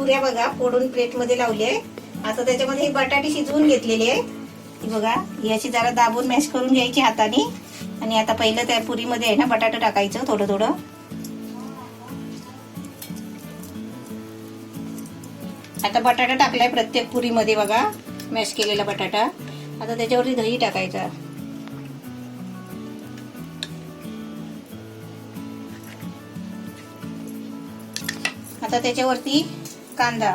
पुऱ्या बघा फोडून प्लेट मध्ये लावले. आता त्याच्यामध्ये ही बटाटे शिजवून घेतलेली आहे. ही बघा, ही अशी जरा दाबून मॅश करून घ्यायची हाताने. आणि आता पहिलं त्या पुरीमध्ये आहे ना बटाटा टाकायचं थोडं थोडं. आता बटाटा टाकलाय प्रत्येक पुरीमध्ये बघा, मॅश केलेला बटाटा. आता त्याच्यावरती दही टाकायचा. आता त्याच्यावरती कांदा,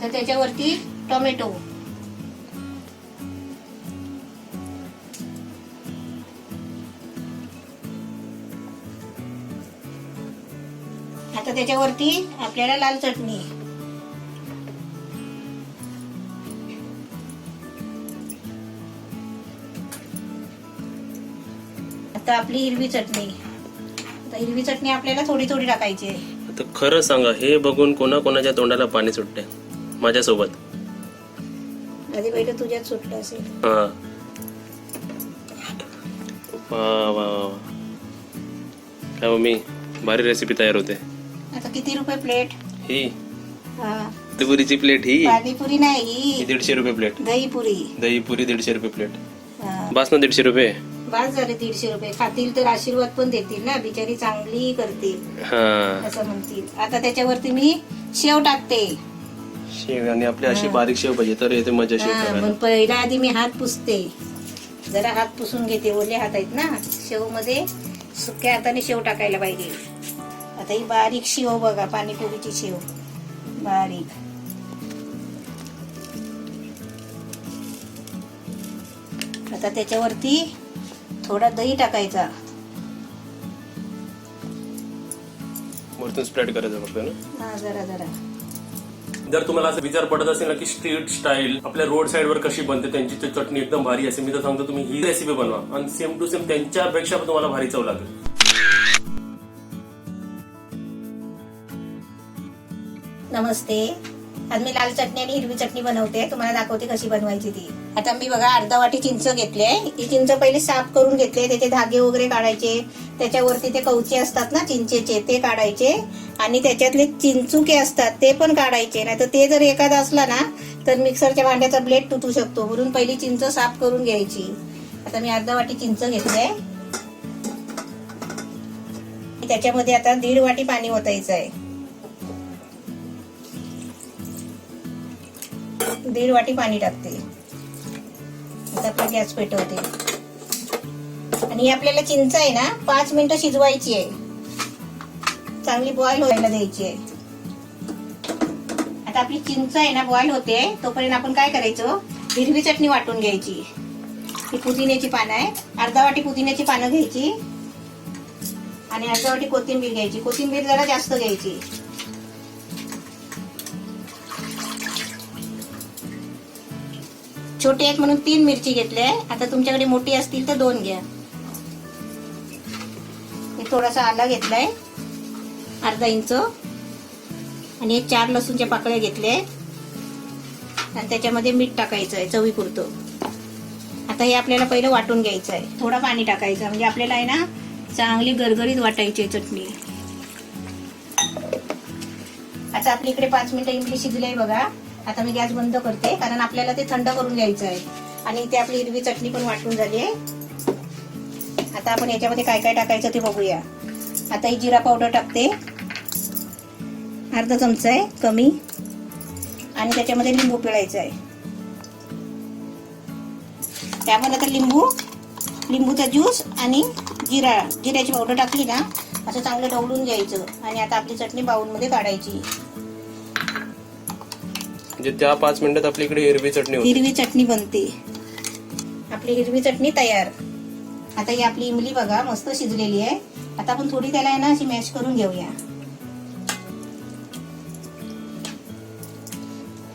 तर त्याच्यावरती टोमॅटो, आता त्याच्यावरती आपल्याला लाल चटणी, आता आपली हिरवी चटणी. आता हिरवी चटणी आपल्याला थोडी थोडी टाकायची आहे. आता खरं सांगा, हे बघून कोणाकोणाच्या तोंडाला पाणी सुटते? माझ्यासोबत. आधी पहिलं तुझ्यात सुटलं असेल. हा, वा वा वा, काय मम्मी, भारी रेसिपी तयार होते. आता किती रुपये प्लेट? ही हा, पुरीची प्लेट ही पाणीपुरी नाही, ही 150 रुपये प्लेट. दहीपुरी. दहीपुरी 150 रुपये प्लेट. हा, बस ना 150 रुपये. बस झाले 150 रुपये. खातील तर आशीर्वाद पण देतील ना, बिचारी चांगली करतील हा, असं म्हणतील. आता त्याच्यावरती मी शेव टाकते. शेव आणि आपली अशी बारीक शेव पाहिजे तर येते मजा शेव हा, करायला. पण पहिला आधी मी हात पुसते, जरा हात पुसून घेते. ओले हात आहेत ना, शेव मध्ये सुक्या हाताने शेव टाकायला पाहिजे. आता ही बारीक शेव बघा, पाणीपुरीची शेव बारीक. आता त्याच्यावरती थोडा दही टाकायचा. वरतून स्प्रेड करायचं फक्त ना. हा, जरा जरा. जर तुम्हाला असं विचार पडत असेल ना की स्ट्रीट स्टाईल आपल्या रोड साईड वर कशी बनते, त्यांची चटणी एकदम भारी असेल, मी तर सांगतो तुम्ही ही रेसिपी बनवा आणि सेम टू सेम त्यांच्यापेक्षा पण तुम्हाला भारी चव लागेल. नमस्ते. आज मी लाल चटणी आणि हिरवी चटणी बनवते. तुम्हाला दाखवते कशी बनवायची ती. आता मी बघा अर्धा वाटी चिंच घेतले. ही चिंच पहिले साफ करून घेतले, त्याचे धागे वगैरे काढायचे. त्याच्यावरती ते कवचे असतात ना चिंचेचे, ते काढायचे. आणि त्याच्यातले चिंचुके असतात ते पण काढायचे. नाही तर ते जर एखादा असला ना तर मिक्सरच्या भांड्याचा ब्लेड तुटू शकतो. म्हणून पहिली चिंच साफ करून घ्यायची. आता मी अर्धा वाटी चिंच घेतले. त्याच्यामध्ये आता 1.5 वाटी पाणी ओतायचं आहे. 1.5 वाटी पाणी टाकते. आता आपला गॅस पेटवते. आणि आपल्याला चिंच आहे ना 5 मिनिटं शिजवायची आहे, चांगली बॉईल व्हायला द्यायची आहे. आता आपली चिंच आहे ना बॉईल होते, तोपर्यंत आपण काय करायचं, हिरवी चटणी वाटून घ्यायची. ही पुदिन्याची पानं आहे, अर्धा वाटी पुदिन्याची पानं घ्यायची आणि अर्धा वाटी कोथिंबीर घ्यायची. कोथिंबीर जरा जास्त घ्यायची. छोटे आहेत म्हणून 3 मिरची घेतले. आता तुमच्याकडे मोठी असतील तर 2 घ्या. थोडासा आला घेतलाय अर्धा इंच आणि एक 4 लसूणच्या पाकळ्या घेतल्या आणि त्याच्यामध्ये मीठ टाकायचं आहे चवीपुरतं. आता हे आपल्याला पहिलं वाटून घ्यायचं आहे. थोडं पाणी टाकायचं म्हणजे आपल्याला आहे ना चांगली गरगरीत वाटायची आहे चटणी. आता आपली इकडे 5 मिनिटं इमली शिजली आहे बघा. आता मी गॅस बंद करते कारण आपल्याला ते थंड करून घ्यायचं आहे. आणि ते आपली हिरवी चटणी पण वाटून झाली आहे. आता आपण याच्यामध्ये काय काय टाकायचं ते बघूया. आता ही जिरा पावडर टाकते, अर्धा चमचा आहे कमी. आणि त्याच्यामध्ये लिंबू पिळायचं आहे. त्यामध्ये आता लिंबूचा ज्यूस आणि जिऱ्याची पावडर टाकली ना, असं चांगलं ढवळून घ्यायचं. आणि आता आपली चटणी बाउलमध्ये काढायची. म्हणजे त्या 5 मिनिटात आपल्या इकडे हिरवी चटणी बनते. आपली हिरवी चटणी तयार. आता ही आपली इमली बघा मस्त शिजलेली आहे. आता आपण थोडी त्याला आहे ना अशी मॅश करून घेऊया.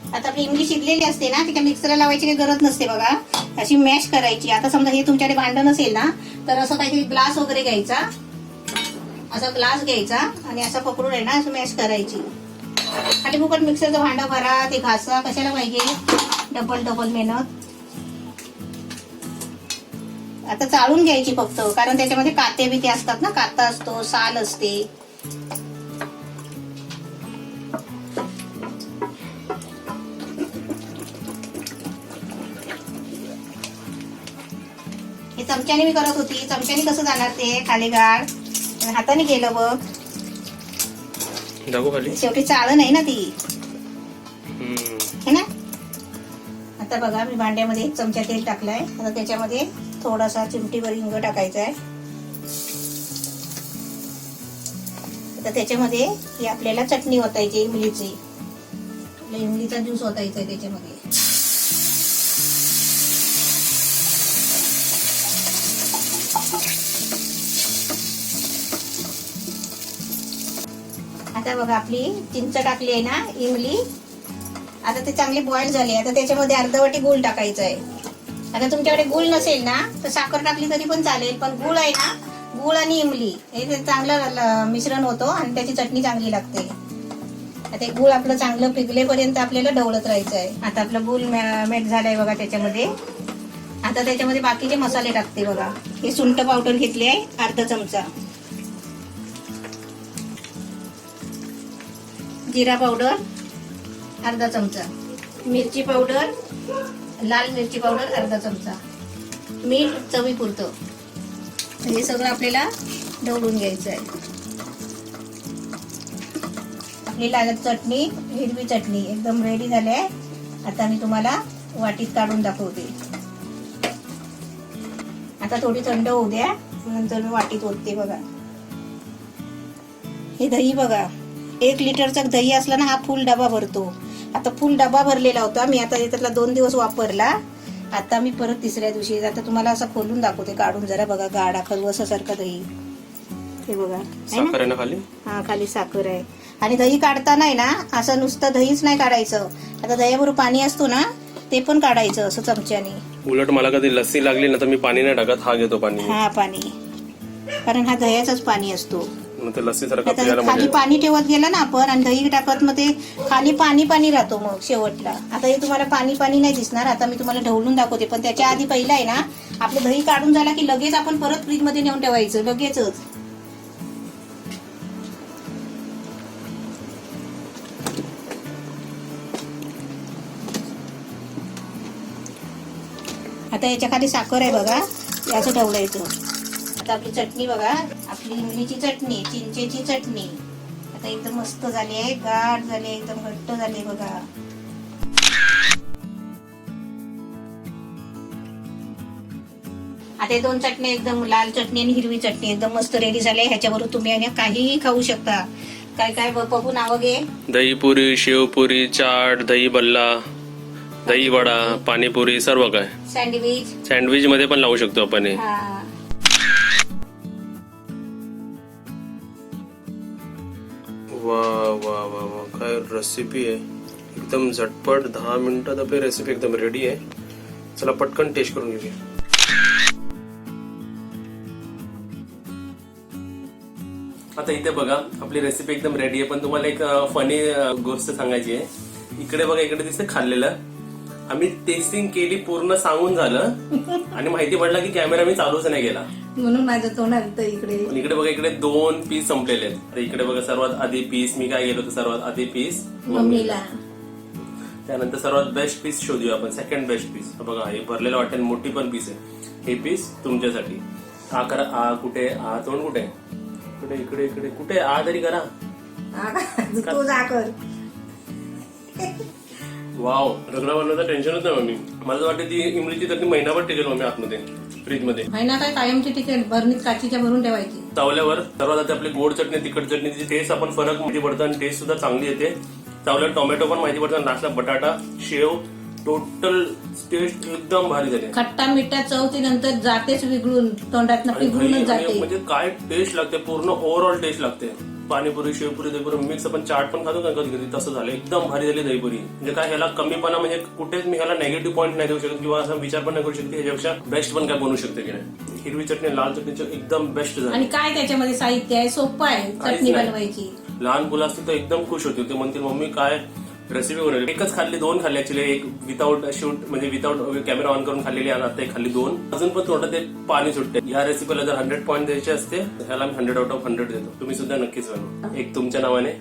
आता आपली इमली शिजलेली असते ना, ती मिक्सरला लावायची काही गरज नसते बघा, अशी मॅश करायची. आता समजा हे तुमच्याकडे भांडं नसेल ना तर असं काहीतरी ग्लास वगैरे घ्यायचा, असा ग्लास घ्यायचा आणि असं पकडून आहे ना असं मॅश करायची. आणि फुकट मिक्सरचं भांडं भरा, ते घासा, कशाला पाहिजे डबल मेहनत. आता चाळून घ्यायची फक्त, कारण त्याच्यामध्ये काते बिते असतात ना, काता असतो, साल असते. हे चमच्याने मी करत होती, चमच्याने कसं जाणार ते खाली गाळ, हाताने केलं बघ. दाखव खाली. शेवटी चाळण आहे ना ती, है ना. आता बघा मी भांड्यामध्ये 1 चमचा तेल टाकलाय. आता त्याच्यामध्ये थोडासा चिमटीभर हिंग टाकायचा आहे. आता त्याच्यामध्ये ही आपल्याला चटणी ओतायची इमलीची, इमलीचा ज्यूस ओतायचा आहे त्याच्यामध्ये. आता बघा आपली चिंच टाकली आहे ना, इमली. आता ते चांगले बॉईल झाले. आता त्याच्यामध्ये अर्धा वाटी गूळ टाकायचं आहे. आता तुमच्याकडे गूळ नसेल ना तर साखर टाकली तरी पण चालेल, पण गूळ आहे ना, गूळ आणि इमली हे चांगलं मिश्रण होतं आणि त्याची चटणी चांगली लागते. आता गूळ आपलं चांगलं पिघलेपर्यंत आपल्याला ढवळत राहायचं आहे. आता आपलं गूळ मेल्ट झालाय बघा त्याच्यामध्ये. आता त्याच्यामध्ये बाकीचे मसाले टाकते बघा. हे सुंठ पावडर घेतली आहे अर्धा चमचा, जिरा पावडर अर्धा चमचा, मिरची पावडर, लाल मिरची पावडर अर्धा चमचा, मीठ चवीपुरतं. हे सगळं आपल्याला ढवळून घ्यायचं आहे. आपली लागत चटणी, हिरवी चटणी एकदम रेडी झाली आहे. आता मी तुम्हाला वाटीत काढून दाखवते. आता थोडी थंड होऊ द्या, नंतर मी वाटीत ओतते बघा. हे दही बघा, 1 लिटरचा दही असला ना, हा फुल डबा भरतो. आता फुल डबा भरलेला होता मी, आता त्यातला 2 दिवस वापरला. आता मी परत 3ऱ्या दिवशी आता तुम्हाला असं खोलून दाखवते, काढून जरा बघा. गाढा खलवसासारखा दही, हे बघा. साखर आहे ना खाली? हा, खाली साखर आहे. आणि दही काढताना आहे ना, असं नुसतं दहीच नाही काढायचं. आता दह्याबरोबर पाणी असतो ना, ते पण काढायचं असं चमच्याने. उलट मला कधी लस्सी लागली ना तर मी पाणी नाही टाकत, हा घेतो पाणी. हा, पाणी, कारण हा दह्याचाच पाणी असतो. मग ते लस्सी सारखं आता पियाला खाली म्हणजे पाणी ठेवत गेलं ना आपण आणि दही टाकत, मग ते खाली पाणी पाणी राहतो मग शेवटला. आता हे तुम्हाला पाणी पाणी नाही दिसणार. आता मी तुम्हाला ढवळून दाखवते, पण त्याच्या आधी पहिला आहे ना, आपलं दही काढून झाला की लगेच आपण परत फ्रीज मध्ये नेऊन ठेवायचं, लगेचच. आता याच्या खाली साखर आहे बघा, याचं ढवळायचं. आता आपली चटणी बघा, आपली इमलीची चटणी, चिंचेची चटणी आता एकदम मस्त झाली आहे, गाढ झाली आहे, एकदम घट्ट झाली बघा. आता 2 चटणी एकदम, लाल चटणी आणि हिरवी चटणी एकदम मस्त रेडी झाले. ह्याच्याबरोबर तुम्ही आणि काहीही खाऊ शकता. काय काय बघू नावं घे. दहीपुरी, शेवपुरी, चाट, दही बल्ला, दही वडा, पाणीपुरी, सर्व काय. सँडविच मध्ये पण लावू शकतो आपण हे. वा वा वा वा, काय रेसिपी आहे. एकदम झटपट 10 मिनिटात आपली रेसिपी एकदम रेडी आहे. चला पटकन टेस्ट करून घेऊया. आता इथे बघा आपली रेसिपी एकदम रेडी आहे. पण तुम्हाला एक फनी गोष्ट सांगायची आहे. इकडे बघा, इकडे दिसते खाल्लेलं. आम्ही टेस्टिंग केली, पूर्ण सांगून झालं आणि माहिती पडलं की कॅमेरा मी चालूच नाही केला, म्हणून माझ्या तोंडात इकडे. इकडे बघा, इकडे 2 पीस संपलेले आहेत. तर इकडे बघा, सर्वात आधी पीस मी काय गेलो तर सर्वात आधी पीस मम्मीला. त्यानंतर सर्वात बेस्ट पीस शोधूया आपण, सेकंड बेस्ट पीस. बघा हे भरलेलं वाटेल, मोठी पण पीस आहे. हे पीस तुमच्यासाठी. आ करा, आ कुठे, आ तोंड कुठे, कुठे, इकडे इकडे, कुठे, आ तरी करा. तू जा कर. वाव, रगडा बनवायचं टेन्शनच नाही मम्मी. मला वाटतं ती इमलीची चटणी महिनाभर टिकेल मम्मी आतमध्ये फ्रीज मध्ये. महिना काय, कायमची टिकेल. भरणीत काचीच्या भरून ठेवायची. चावल्यावर सर्वात आधी आपली गोड चटणी, तिखट चटणीची टेस्ट आपण फरक माहिती पडतं आणि टेस्ट सुद्धा चांगली येते. चावल्यावर टोमॅटो पण माहिती पडतं. लास्टला बटाटा, शेव, टोटल टेस्ट एकदम भारी झाली. खट्टा मिठा चव नंतर जातेच विघळून, तोंडात पिघळूनच जाते. म्हणजे काय टेस्ट लागते, पूर्ण ओव्हरऑल टेस्ट लागते. पाणीपुरी, शेवपुरी, दहीपुरी मिक्स. आपण चाट पण खातो का कधी कधी, तसं झालं. एकदम भारी झाली दहीपुरी. म्हणजे काय ह्याला कमीपणा, म्हणजे कुठेच मी ह्याला नेगेटिव्ह पॉईंट नाही देऊ शकत किंवा असा विचार पण नाही करू शकते ह्याच्यापेक्षा बेस्ट पण काय बनवू शकते की नाही. हिरवी चटणी, लाल चटणीचं एकदम बेस्ट झाली. आणि काय त्याच्यामध्ये साहित्य आहे, सोपं आहे चटणी बनवायची. लहान मुलं असतील तर एकदम खुश होतील. ते म्हणतील मम्मी काय रेसिपी बनवली. एकच खाल्ली, 2 खाल्ली ऍक्च्युली. एक विदाऊट शूट म्हणजे विदाऊट कॅमेरा ऑन करून खाल्लेली, आता एक खाल्ली 2. अजून पण थोडं ते पाणी सुटते. या रेसिपीला जर 100 पॉईंट द्यायचे असते ह्याला मी 100 आउट ऑफ 100 देतो. तुम्ही सुद्धा नक्कीच बनवा. एक तुमच्या नावाने